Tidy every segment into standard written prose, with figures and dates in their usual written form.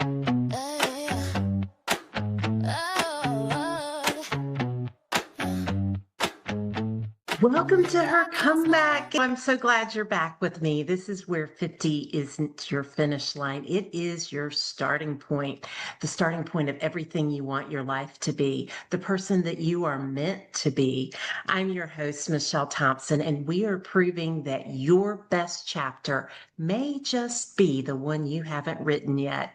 Welcome to her comeback. I'm so glad you're back with me. This is where 50 isn't your finish line. It is your starting point, the starting point of everything you want your life to be, the person that you are meant to be. I'm your host, Michelle Thompson, and we are proving that your best chapter may just be the one you haven't written yet.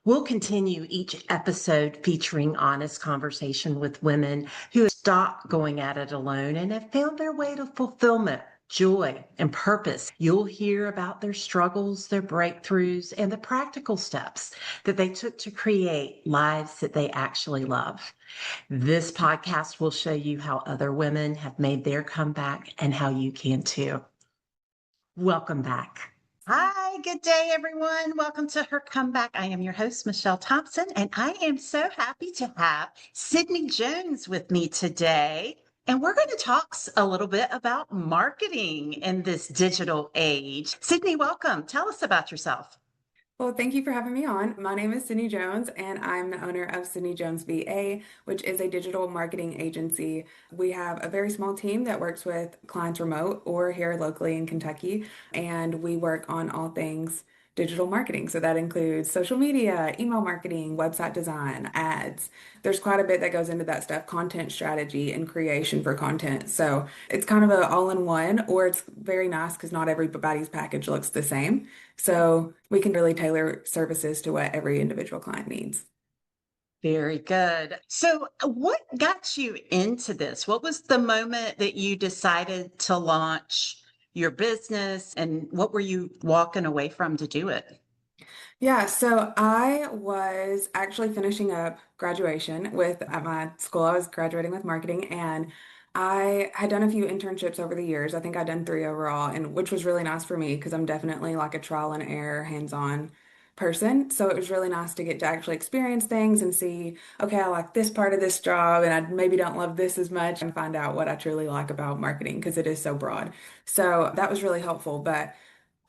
We'll continue each episode featuring honest conversation with women who have stopped going at it alone and have found their way to fulfillment, joy, and purpose. You'll hear about their struggles, their breakthroughs, and the practical steps that they took to create lives that they actually love. This podcast will show you how other women have made their comeback and how you can too. Welcome back. Hi, good day, everyone. Welcome to Her Comeback. I am your host, Michelle Thompson, and I am so happy to have Sydney Jones with me today. And we're going to talk a little bit about marketing in this digital age. Sydney, welcome. Tell us about yourself. Well, thank you for having me on. My name is Sydney Jones, and I'm the owner of Sydney Jones VA, which is a digital marketing agency. We have a very small team that works with clients remote or here locally in Kentucky, and we work on all things digital marketing. So that includes social media, email marketing, website design, ads. There's quite a bit that goes into that stuff, content strategy and creation for content. So it's kind of an all-in-one, or it's very nice because not everybody's package looks the same. So we can really tailor services to what every individual client needs. Very good. So, what got you into this? What was the moment that you decided to launch your business, and what were you walking away from to do it? Yeah, so I was actually finishing up graduation with at my school. I was graduating with marketing, and I had done a few internships over the years. I think I'd done three overall, and which was really nice for me because I'm definitely like a trial and error, hands-on person. So it was really nice to get to actually experience things and see, okay, I like this part of this job, and I maybe don't love this as much, and find out what I truly like about marketing because it is so broad. So that was really helpful. But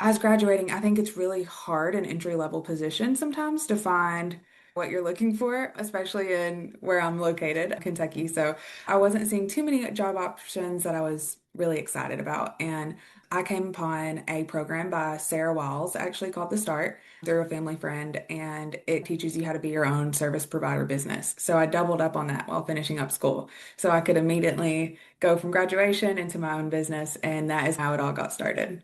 as graduating, I think it's really hard in entry level positions sometimes to find what you're looking for, especially in where I'm located, Kentucky. So I wasn't seeing too many job options that I was really excited about. And I came upon a program by Sarah Wiles, actually called The Start, through a family friend, and it teaches you how to be your own service provider business. So I doubled up on that while finishing up school. So I could immediately go from graduation into my own business, and that is how it all got started.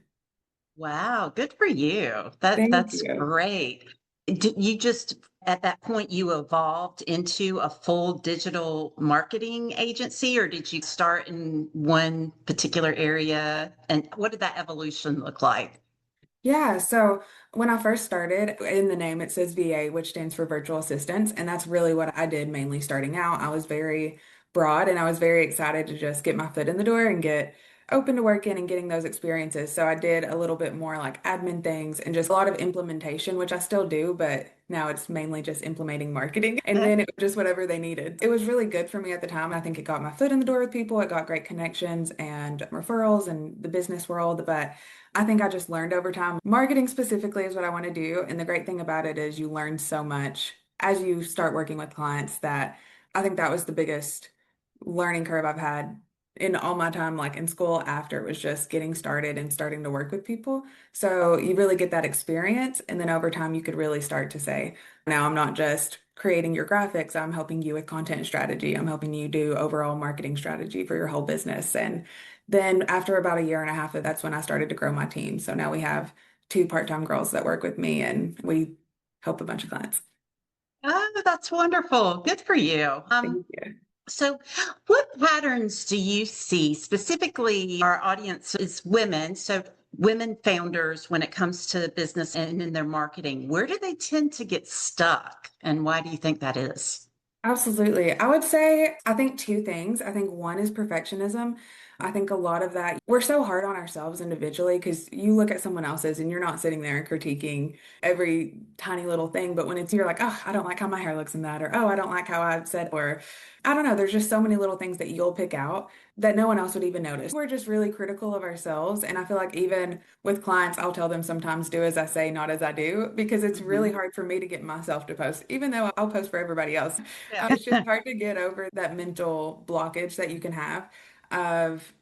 Wow, good for you. That Thank that's you. great. Did you just at that point you evolved into a full digital marketing agency, or did you start in one particular area? And what did that evolution look like? Yeah, so when I first started, in the name it says VA, which stands for virtual assistants, and that's really what I did mainly starting out. I was very broad and I was very excited to just get my foot in the door and get open to working and getting those experiences. So I did a little bit more like admin things and just a lot of implementation, which I still do, but now it's mainly just implementing marketing. And then it was just whatever they needed. It was really good for me at the time. I think it got my foot in the door with people. It got great connections and referrals in the business world, but I think I just learned over time. Marketing specifically is what I want to do. And the great thing about it is you learn so much as you start working with clients that I think that was the biggest learning curve I've had in all my time, like in school after, was just getting started and starting to work with people. So you really get that experience. And then over time, you could really start to say, now I'm not just creating your graphics, I'm helping you with content strategy. I'm helping you do overall marketing strategy for your whole business. And then after about a year and a half, that's when I started to grow my team. So now we have two part-time girls that work with me and we help a bunch of clients. Oh, that's wonderful. Good for you. Thank you. So, what patterns do you see specifically? Our audience is women, so women founders when it comes to business and in their marketing. Where do they tend to get stuck, and why do you think that is? Absolutely. I would say, I think two things. I think one is perfectionism. I think a lot of that, we're so hard on ourselves individually because you look at someone else's and you're not sitting there critiquing every tiny little thing. But when it's you're like, oh, I don't like how my hair looks in that, or oh, I don't like how I've said, or I don't know, there's just so many little things that you'll pick out that no one else would even notice. We're just really critical of ourselves. And I feel like even with clients, I'll tell them sometimes do as I say, not as I do, because it's really Mhm. hard for me to get myself to post, even though I'll post for everybody else. Yeah. It's just hard to get over that mental blockage that you can have of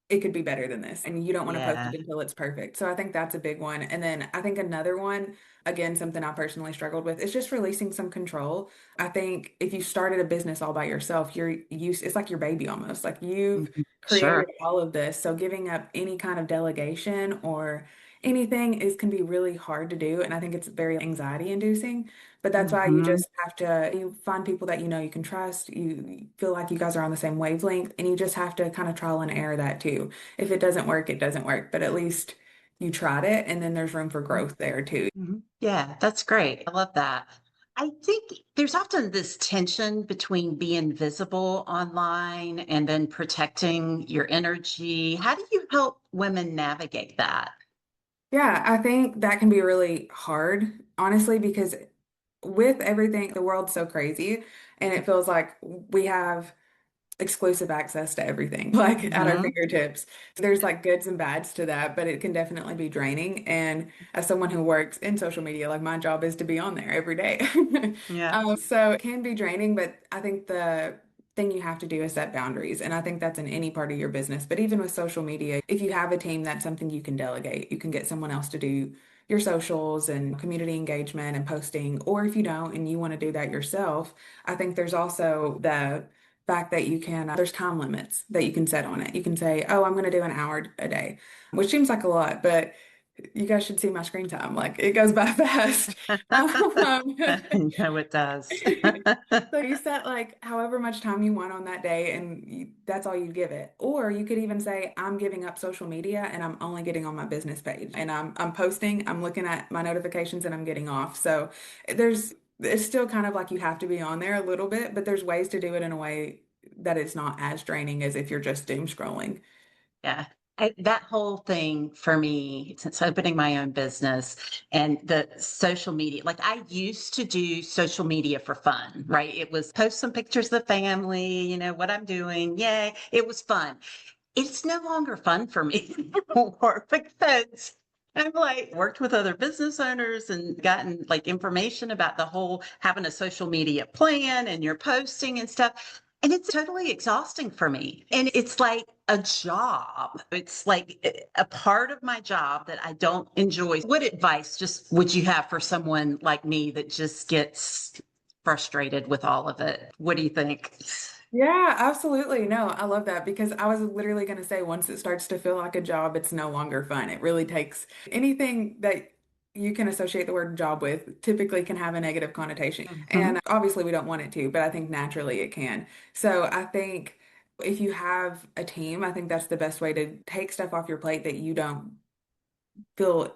it could be better than this and you don't want to post Yeah. it until it's perfect. So I think that's a big one. And then I think another one, again, something I personally struggled with is just releasing some control. I think if you started a business all by yourself, you're used, it's like your baby almost. Like you've Mhm. created Sure. all of this. So giving up any kind of delegation or anything is can be really hard to do. And I think it's very anxiety inducing. But that's why you Hmm. just have to you find people that you know you can trust. You feel like you guys are on the same wavelength, and you just have to kind of trial and error that too. If it doesn't work, it doesn't work, but at least you tried it, and then there's room for growth there too. Mhm. Yeah, that's great. I love that. I think there's often this tension between being visible online and then protecting your energy. How do you help women navigate that? Yeah, I think that can be really hard, honestly, because with everything, the world's so crazy, and it feels like we have exclusive access to everything, like at our Hmm. fingertips. There's like goods and bads to that, but it can definitely be draining. And as someone who works in social media, like my job is to be on there every day. Yeah. So it can be draining, but I think the thing you have to do is set boundaries. And I think that's in any part of your business. But even with social media, if you have a team, that's something you can delegate. You can get someone else to do your socials and community engagement and posting. Or if you don't and you want to do that yourself, I think there's also the fact that you can, there's time limits that you can set on it. You can say, oh, I'm going to do an hour a day, which seems like a lot, but you guys should see my screen time. Like it goes by fast. Um, No, it does. so you set like however much time you want on that day, and that's all you give it. Or you could even say, I'm giving up social media and I'm only getting on my business page. And I'm posting, I'm looking at my notifications and I'm getting off. So there's it's still kind of like you have to be on there a little bit, but there's ways to do it in a way that it's not as draining as if you're just doom scrolling. Yeah. That whole thing for me, since opening my own business and the social media, like I used to do social media for fun, right? It was post some pictures of the family, what I'm doing. Yay. It was fun. It's no longer fun for me anymore because I've like worked with other business owners and gotten like information about the whole having a social media plan and you're posting and stuff. And it's totally exhausting for me. And it's like a job. It's like a part of my job that I don't enjoy. What advice just would you have for someone like me that just gets frustrated with all of it? What do you think? Yeah, absolutely. No, I love that because I was literally going to say once it starts to feel like a job, it's no longer fun. It really takes anything that you can associate the word job with typically can have a negative connotation. Mhm. And obviously we don't want it to, but I think naturally it can. So I think if you have a team, I think that's the best way to take stuff off your plate that you don't feel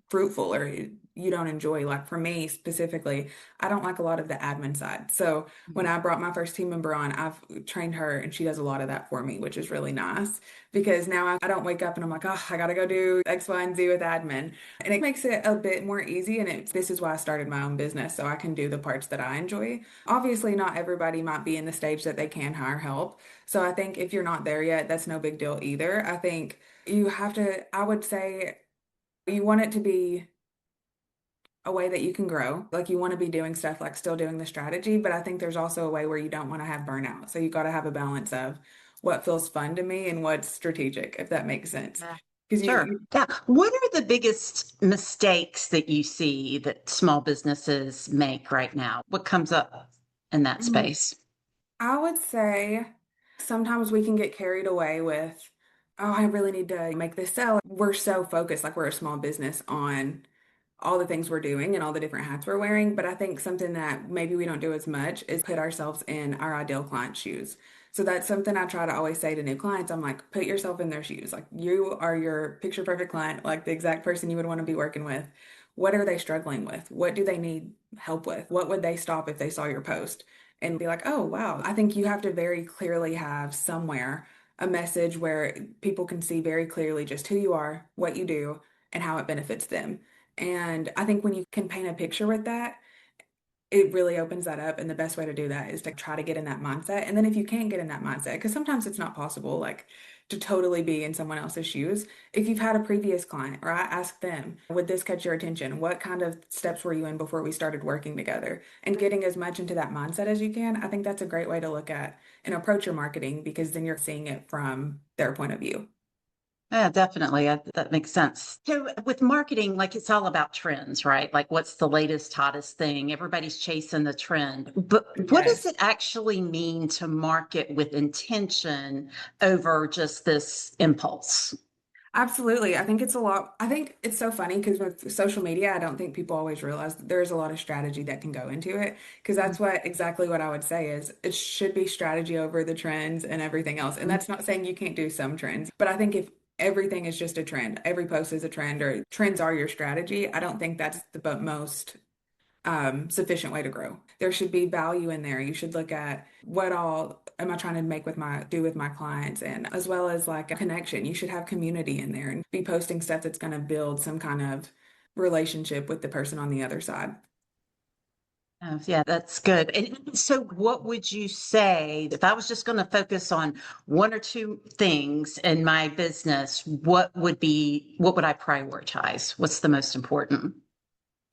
fruitful or you don't enjoy. Like for me specifically, I don't like a lot of the admin side. So when I brought my first team member on, I've trained her and she does a lot of that for me, which is really nice because now I don't wake up and I'm like, oh, I gotta go do X, Y, and Z with admin. And it makes it a bit more easy. And this is why I started my own business so I can do the parts that I enjoy. Obviously, not everybody might be in the stage that they can hire help. So I think if you're not there yet, that's no big deal either. I think you have to, I would say, you want it to be a way that you can grow. Like you want to be doing stuff like still doing the strategy, but I think there's also a way where you don't want to have burnout. So you got to have a balance of what feels fun to me and what's strategic, if that makes sense. Yeah. Because Sure. Yeah. What are the biggest mistakes that you see that small businesses make right now? What comes up in that space? I would say sometimes we can get carried away with, oh, I really need to make this sell. We're so focused, like we're a small business on all the things we're doing and all the different hats we're wearing. But I think something that maybe we don't do as much is put ourselves in our ideal client's shoes. So that's something I try to always say to new clients. I'm like, put yourself in their shoes. Like you are your picture perfect client, like the exact person you would want to be working with. What are they struggling with? What do they need help with? What would they stop if they saw your post? And be like, oh, wow. I think you have to very clearly have somewhere a message where people can see very clearly just who you are, what you do, and how it benefits them. And I think when you can paint a picture with that, it really opens that up. And the best way to do that is to try to get in that mindset. And then if you can't get in that mindset, because sometimes it's not possible, like to totally be in someone else's shoes. If you've had a previous client, or I ask them, would this catch your attention? What kind of steps were you in before we started working together? And getting as much into that mindset as you can, I think that's a great way to look at and approach your marketing because then you're seeing it from their point of view. Yeah, definitely. That makes sense. So with marketing, like it's all about trends, right? Like what's the latest, hottest thing? Everybody's chasing the trend. But what does Yes. it actually mean to market with intention over just this impulse? Absolutely. I think it's a lot. I think it's so funny because with social media, I don't think people always realize that there's a lot of strategy that can go into it. Because that's what exactly what I would say is it should be strategy over the trends and everything else. And that's not saying you can't do some trends, but I think if everything is just a trend, every post is a trend, or trends are your strategy, I don't think that's the most sufficient way to grow. There should be value in there. You should look at what all am I trying to make with my do with my clients, and as well as like a connection. You should have community in there and be posting stuff that's going to build some kind of relationship with the person on the other side. Oh, yeah, that's good. And so, what would you say if I was just going to focus on one or two things in my business? What would I prioritize? What's the most important?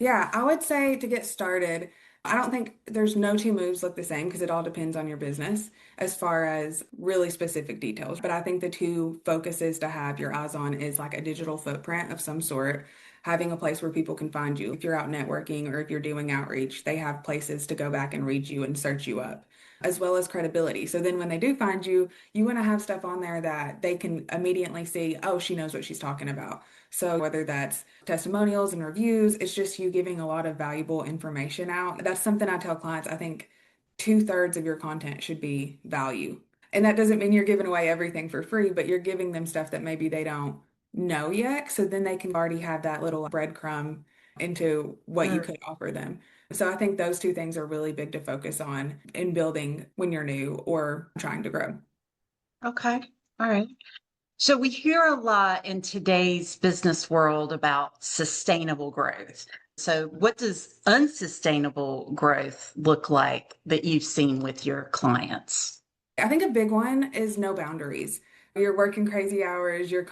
Yeah, I would say to get started, I don't think there's no two moves look the same because it all depends on your business as far as really specific details. But I think the two focuses to have your eyes on is like a digital footprint of some sort, having a place where people can find you. If you're out networking or if you're doing outreach, they have places to go back and read you and search you up, as well as credibility. So then when they do find you, you want to have stuff on there that they can immediately see, oh, she knows what she's talking about. So whether that's testimonials and reviews, it's just you giving a lot of valuable information out. That's something I tell clients. I think two-thirds of your content should be value. And that doesn't mean you're giving away everything for free, but you're giving them stuff that maybe they don't know yet. So then they can already have that little breadcrumb into what you Mm. could offer them. So I think those two things are really big to focus on in building when you're new or trying to grow. Okay. All right. So we hear a lot in today's business world about sustainable growth. So what does unsustainable growth look like that you've seen with your clients? I think a big one is no boundaries. You're working crazy hours, you're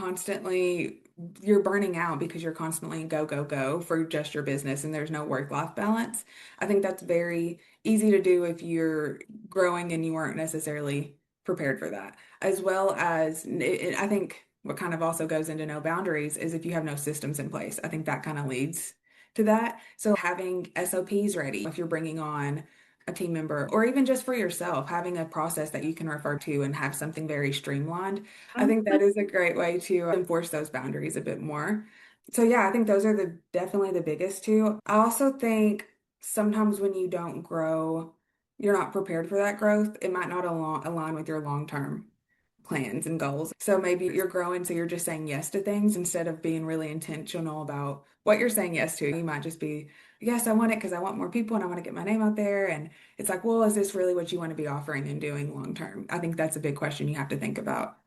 burning out because you're constantly go, go, go for just your business and there's no work-life balance. I think that's very easy to do if you're growing and you weren't necessarily prepared for that. As well as I think what kind of also goes into no boundaries is if you have no systems in place. I think that kind of leads to that. So having SOPs ready if you're bringing on a team member, or even just for yourself, having a process that you can refer to and have something very streamlined. I think that is a great way to enforce those boundaries a bit more. So yeah, I think those are the definitely the biggest two. I also think sometimes when you don't grow, you're not prepared for that growth. It might not align with your long-term plans and goals. So maybe you're growing, so you're just saying yes to things instead of being really intentional about what you're saying yes to. You might just be, yes, I want it because I want more people and I want to get my name out there. And it's like, well, is this really what you want to be offering and doing long term? I think that's a big question you have to think about.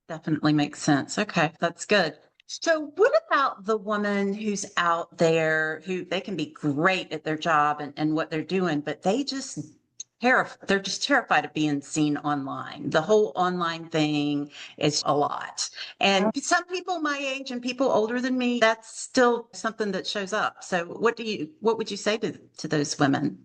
Definitely makes sense. Okay, that's good. So, what about the woman who's out there who they can be great at their job and what they're doing, but they're just terrified of being seen online. The whole online thing is a lot. And some people my age and people older than me, that's still something that shows up. So, what would you say to those women?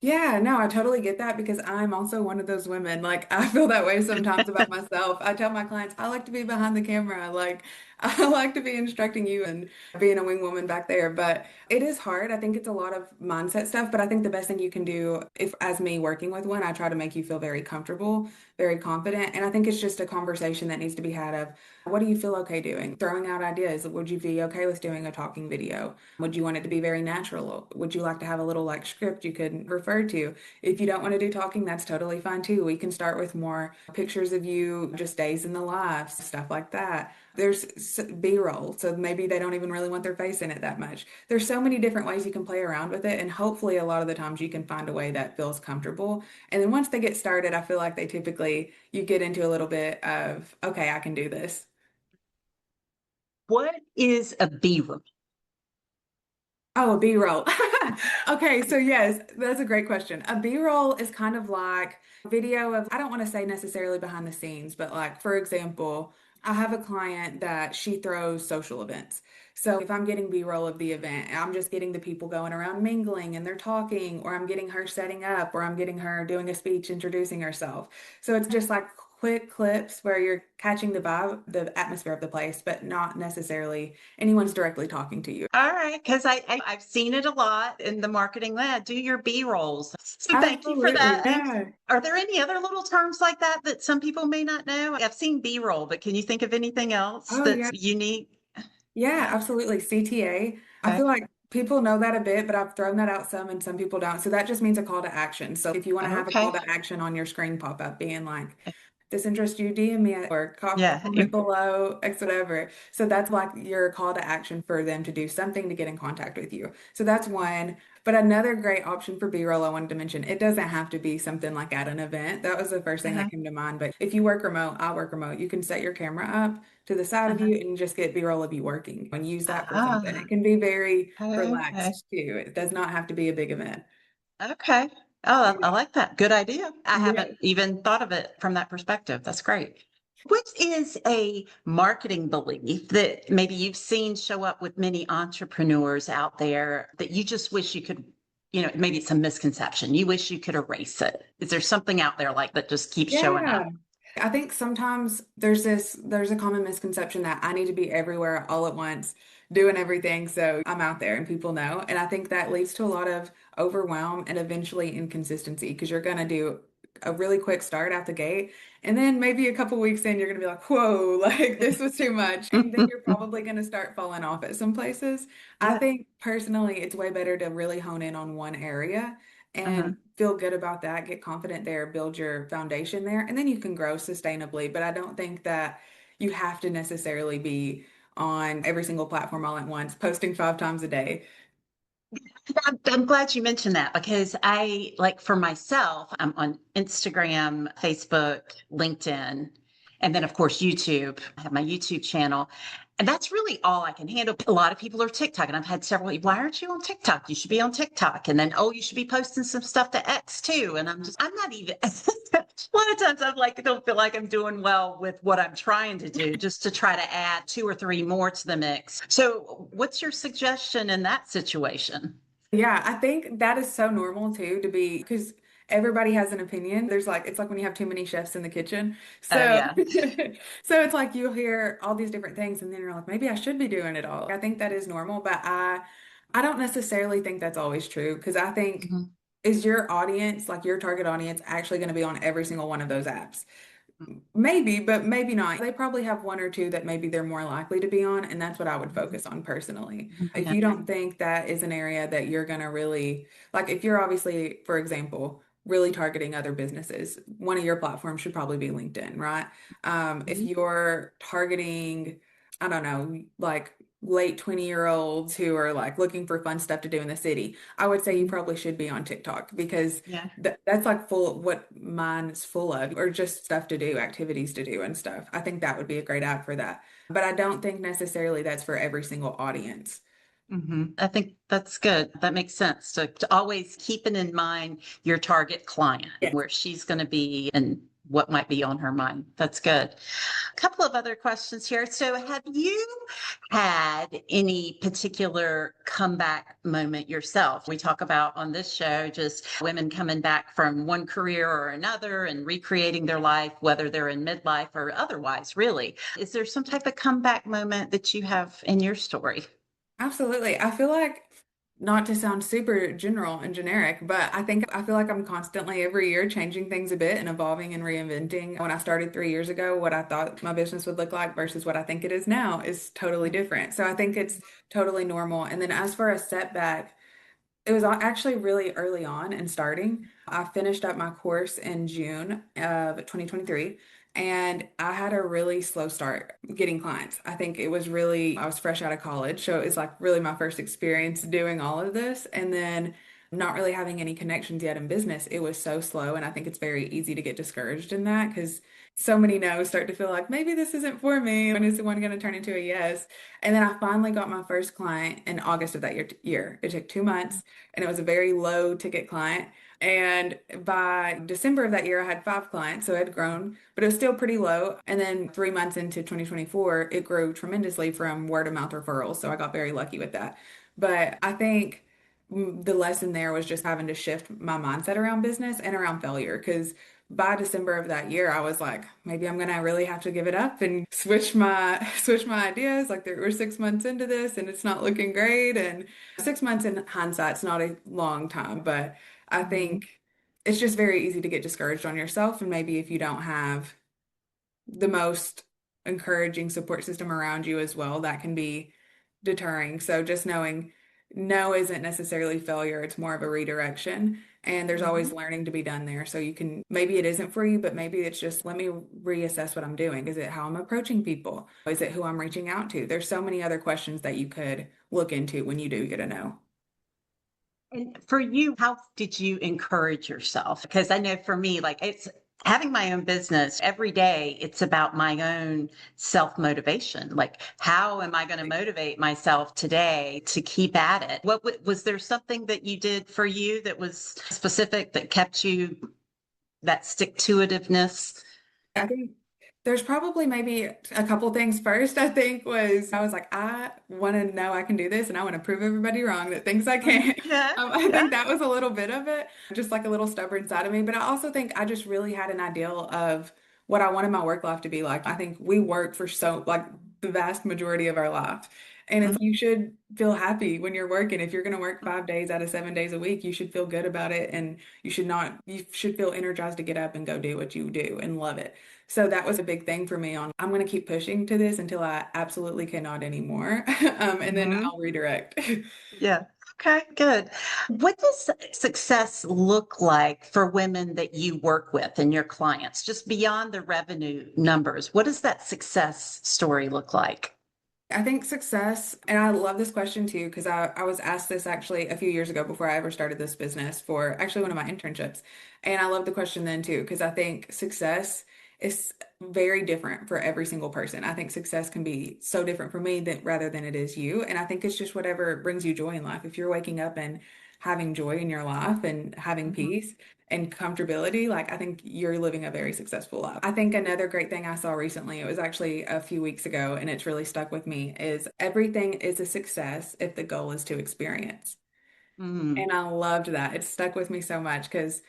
Yeah, no, I totally get that because I'm also one of those women. Like I feel that way sometimes about myself. I tell my clients, I like to be behind the camera. Like I like to be instructing you and being a wing woman back there. But it is hard. I think it's a lot of mindset stuff. But I think the best thing you can do, if as me working with one, I try to make you feel very comfortable, very confident. And I think it's just a conversation that needs to be had of what do you feel okay doing? Throwing out ideas. Would you be okay with doing a talking video? Would you want it to be very natural? Would you like to have a little like script you could refer prefer to. If you don't want to do talking, that's totally fine too. We can start with more pictures of you, just days in the life, stuff like that. There's B-roll, so maybe they don't even really want their face in it that much. There's so many different ways you can play around with it, and hopefully a lot of the times you can find a way that feels comfortable. And then once they get started, I feel like they typically, you get into a little bit of, okay, I can do this. What is a B-roll? Oh, a B-roll. Okay, so yes, that's a great question. A B-roll is kind of like video of, I don't want to say necessarily behind the scenes, but like, for example, I have a client that she throws social events. So if I'm getting B-roll of the event, I'm just getting the people going around mingling and they're talking, or I'm getting her setting up, or I'm getting her doing a speech introducing herself. So it's just like quick clips where you're catching the vibe, the atmosphere of the place, but not necessarily anyone's directly talking to you. All right, because I've seen it a lot in the marketing lab. Do your B rolls. So thank you for Absolutely. that. And Yeah. are there any other little terms like that that some people may not know? I've seen B roll, but can you think of anything else Oh, that's yeah. unique? Yeah, absolutely. CTA. I Okay. feel like people know that a bit, but I've thrown that out some and some people don't. So that just means a call to action. So if you want to have a call Okay. to action on your screen pop up being like, this interests you, DM me or Yeah. comment below, X whatever. So that's like your call to action for them to do something to get in contact with you. So that's one. But another great option for B-roll I wanted to mention, it doesn't have to be something like at an event. That was the first thing Uh-huh. that came to mind. But if you work remote, I work remote, you can set your camera up to the side of Uh-huh. you and just get B-roll of you working and use that for something. Ah, It can be very okay. relaxed too. It does not have to be a big event. Okay. Oh, I Yeah. like that. Good idea. I Yeah. haven't even thought of it from that perspective. That's great. What is a marketing belief that maybe you've seen show up with many entrepreneurs out there that you just wish you could, maybe it's a misconception. You wish you could erase it. Is there something out there like that just keeps showing up? Yeah. I think sometimes there's a common misconception that I need to be everywhere all at once, doing everything so I'm out there and people know. And I think that leads to a lot of overwhelm and eventually inconsistency because you're gonna do a really quick start out the gate. And then maybe a couple weeks in, you're gonna be like, whoa, like this was too much. And then you're probably gonna start falling off at some places. I Yeah. think personally it's way better to really hone in on one area Uh-huh. and feel good about that, get confident there, build your foundation there, and then you can grow sustainably. But I don't think that you have to necessarily be on every single platform all at once, posting 5 times a day. I'm glad you mentioned that because I, like for myself, I'm on Instagram, Facebook, LinkedIn, and then of course YouTube. I have my YouTube channel. And that's really all I can handle. A lot of people are TikTok, and I've had several, why aren't you on TikTok? You should be on TikTok. And then, oh, you should be posting some stuff to X too. And I'm not even, a lot of times I'm like, I don't feel like I'm doing well with what I'm trying to do, just to try to add 2 or 3 more to the mix. So what's your suggestion in that situation? Yeah, I think that is so normal too to be because everybody has an opinion. There's like it's like when you have too many chefs in the kitchen. Oh So yeah. so it's like you'll hear all these different things and then you're like, maybe I should be doing it all. I think that is normal, but I don't necessarily think that's always true because I think Mhm. is your audience, like your target audience, actually going to be on every single one of those apps? Maybe, but maybe not. They probably have one or two that maybe they're more likely to be on, and that's what I would Mhm. focus on personally. If Yeah. you don't think that is an area that you're gonna really like, if you're obviously, for example, really targeting other businesses, one of your platforms should probably be LinkedIn, right? If Mhm. you're targeting, I don't know, like late 20-year-olds who are like looking for fun stuff to do in the city, I would say you Mhm. probably should be on TikTok because Yeah. that's like full what mine is full of, or just stuff to do, activities to do and stuff. I think that would be a great app for that. But I don't think necessarily that's for every single audience. I think that's good. That makes sense. To always keeping in mind your target client, Yes. where she's going to be and what might be on her mind. That's good. A couple of other questions here. So, have you had any particular comeback moment yourself? We talk about on this show just women coming back from one career or another and recreating their life, whether they're in midlife or otherwise, really. Is there some type of comeback moment that you have in your story? Absolutely. I feel like, not to sound super general and generic, but I feel like I'm constantly every year changing things a bit and evolving and reinventing. When I started 3 years ago, what I thought my business would look like versus what I think it is now is totally different. So I think it's totally normal. And then as for a setback, It was actually really early on in starting. I finished up my course in June of 2023, and I had a really slow start getting clients. I think it was really, I was fresh out of college, so it was like really my first experience doing all of this. And then not really having any connections yet in business, it was so slow. And I think it's very easy to get discouraged in that because so many no's start to feel like maybe this isn't for me. When is the one going to turn into a yes? And then I finally got my first client in August of that year. It took 2 months and it was a very low ticket client. And by December of that year, I had 5 clients, so it had grown, but it was still pretty low. And then 3 months into 2024, it grew tremendously from word of mouth referrals. So I got very lucky with that. But I think the lesson there was just having to shift my mindset around business and around failure. Because by December of that year, I was like, maybe I'm gonna really have to give it up and switch my ideas. Like we're 6 months into this and it's not looking great. And 6 months in hindsight's not a long time, but I Mhm. think it's just very easy to get discouraged on yourself. And maybe if you don't have the most encouraging support system around you as well, that can be deterring. So just knowing no isn't necessarily failure, it's more of a redirection. And there's always Mhm. learning to be done there. So you can, maybe it isn't for you, but maybe it's just let me reassess what I'm doing. Is it how I'm approaching people? Is it who I'm reaching out to? There's so many other questions that you could look into when you do get a no. And for you, how did you encourage yourself? Because I know for me, like it's having my own business every day, it's about my own self motivation. Like, how am I going to motivate myself today to keep at it? Was there something that you did for you that was specific that kept you that stick to itiveness? I think there's probably maybe a couple things. First, I think was I was like, I want to know I can do this and I want to prove everybody wrong that thinks I can't. Yeah, I yeah. think that was a little bit of it, just like a little stubborn side of me. But I also think I just really had an ideal of what I wanted my work life to be like. I think we work for so like the vast majority of our life. And it's Mhm. you should feel happy when you're working. If you're going to work 5 days out of 7 days a week, you should feel good about it. And you should feel energized to get up and go do what you do and love it. So that was a big thing for me on I'm going to keep pushing to this until I absolutely cannot anymore. And then Mhm. I'll redirect. Yeah. Okay, good. What does success look like for women that you work with and your clients, just beyond the revenue numbers? What does that success story look like? I think success, and I love this question too, because I was asked this actually a few years ago before I ever started this business for actually one of my internships. And I love the question then too, because I think success is very different for every single person. I think success can be so different for me that rather than it is you. And I think it's just whatever brings you joy in life. If you're waking up and having joy in your life and having Mhm. peace, and comfortability, like I think you're living a very successful life. I think another great thing I saw recently, it was actually a few weeks ago, and it's really stuck with me, is everything is a success if the goal is to experience. Mm. And I loved that. It stuck with me so much because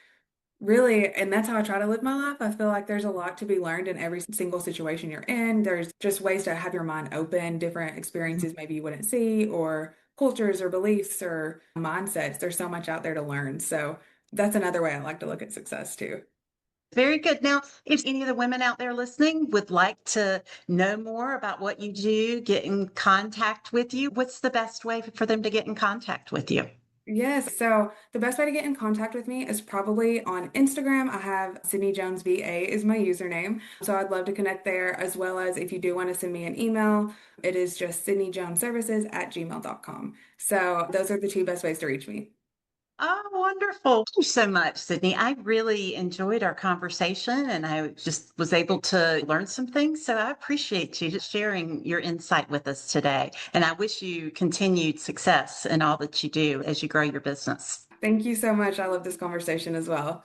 really, and that's how I try to live my life. I feel like there's a lot to be learned in every single situation you're in. There's just ways to have your mind open, different experiences maybe you wouldn't see, or cultures or beliefs or mindsets. There's so much out there to learn. So that's another way I like to look at success too. Very good. Now, if any of the women out there listening would like to know more about what you do, get in contact with you, what's the best way for them to get in contact with you? Yes. So the best way to get in contact with me is probably on Instagram. I have Sydney Jones VA is my username. So I'd love to connect there as well as if you do want to send me an email, it is just sydneyjonesservices@gmail.com. So those are the two best ways to reach me. Oh, wonderful. Thank you so much, Sydney. I really enjoyed our conversation and I just was able to learn some things. So I appreciate you just sharing your insight with us today. And I wish you continued success in all that you do as you grow your business. Thank you so much. I love this conversation as well.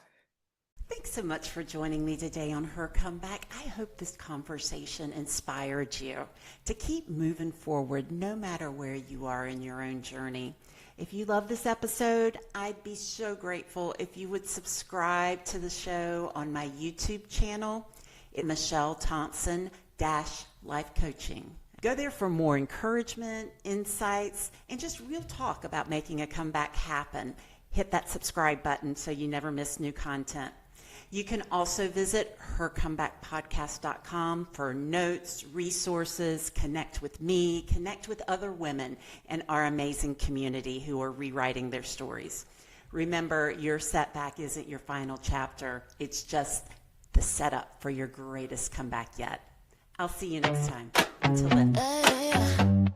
Thanks so much for joining me today on Her Comeback. I hope this conversation inspired you to keep moving forward no matter where you are in your own journey. If you love this episode, I'd be so grateful if you would subscribe to the show on my YouTube channel at Michelle Thompson Life Coaching. Go there for more encouragement, insights, and just real talk about making a comeback happen. Hit that subscribe button so you never miss new content. You can also visit hercomebackpodcast.com for notes, resources, connect with me, connect with other women in our amazing community who are rewriting their stories. Remember, your setback isn't your final chapter. It's just the setup for your greatest comeback yet. I'll see you next time. Until then.